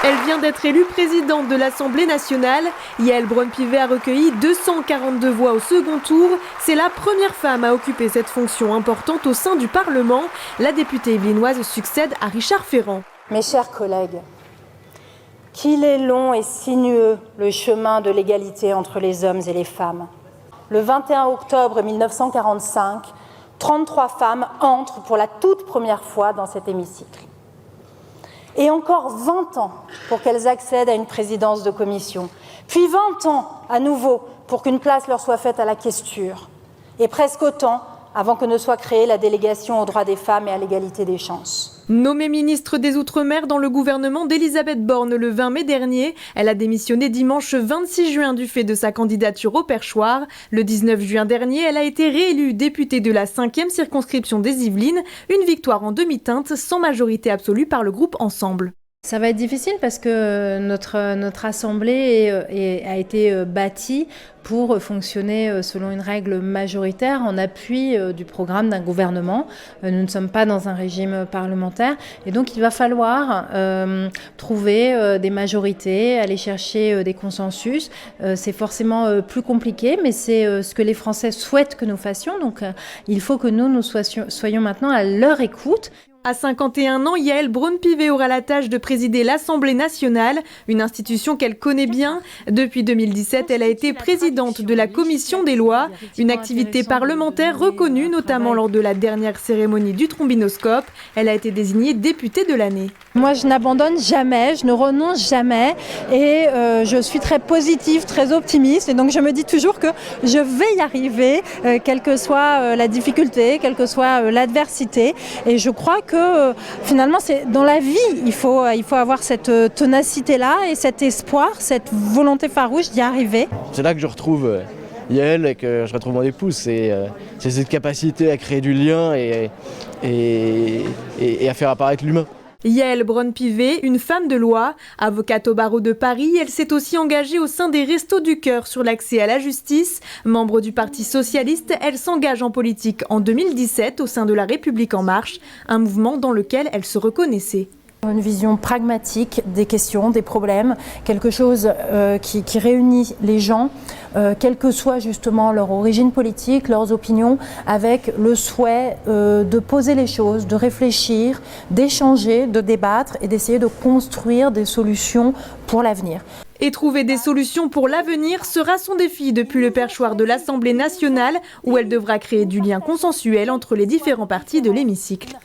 Elle vient d'être élue présidente de l'Assemblée nationale. Yaël Braun-Pivet a recueilli 242 voix au second tour. C'est la première femme à occuper cette fonction importante au sein du Parlement. La députée yvelinoise succède à Richard Ferrand. Mes chers collègues, qu'il est long et sinueux le chemin de l'égalité entre les hommes et les femmes. Le 21 octobre 1945, 33 femmes entrent pour la toute première fois dans cet hémicycle. Et encore 20 ans pour qu'elles accèdent à une présidence de commission, puis 20 ans à nouveau pour qu'une place leur soit faite à la questure, et presque autant avant que ne soit créée la délégation aux droits des femmes et à l'égalité des chances. Nommée ministre des Outre-mer dans le gouvernement d'Elisabeth Borne le 20 mai dernier, elle a démissionné dimanche 26 juin du fait de sa candidature au perchoir. Le 19 juin dernier, elle a été réélue députée de la 5e circonscription des Yvelines, une victoire en demi-teinte sans majorité absolue par le groupe Ensemble. Ça va être difficile parce que notre assemblée a été bâtie pour fonctionner selon une règle majoritaire en appui du programme d'un gouvernement. Nous ne sommes pas dans un régime parlementaire et donc il va falloir trouver des majorités, aller chercher des consensus. C'est forcément plus compliqué, mais c'est ce que les Français souhaitent que nous fassions. Donc il faut que nous soyons maintenant à leur écoute. À 51 ans, Yaël Braun-Pivet aura la tâche de présider l'Assemblée nationale, une institution qu'elle connaît bien. Depuis 2017, elle a été présidente de la Commission des lois, une activité parlementaire reconnue notamment lors de la dernière cérémonie du trombinoscope. Elle a été désignée députée de l'année. Moi, je n'abandonne jamais, je ne renonce jamais et je suis très positive, très optimiste. Et donc, je me dis toujours que je vais y arriver, quelle que soit la difficulté, quelle que soit l'adversité. Et je crois que finalement, c'est dans la vie, il faut avoir cette ténacité-là et cet espoir, cette volonté farouche d'y arriver. C'est là que je retrouve Yaël et que je retrouve mon épouse. C'est cette capacité à créer du lien et à faire apparaître l'humain. Yaël Braun-Pivet, une femme de loi, avocate au barreau de Paris, elle s'est aussi engagée au sein des Restos du Cœur sur l'accès à la justice. Membre du Parti socialiste, elle s'engage en politique en 2017 au sein de La République en marche, un mouvement dans lequel elle se reconnaissait. Une vision pragmatique des questions, des problèmes, quelque chose qui réunit les gens, quelle que soit justement leur origine politique, leurs opinions, avec le souhait de poser les choses, de réfléchir, d'échanger, de débattre et d'essayer de construire des solutions pour l'avenir. Et trouver des solutions pour l'avenir sera son défi depuis le perchoir de l'Assemblée nationale où elle devra créer du lien consensuel entre les différents partis de l'hémicycle.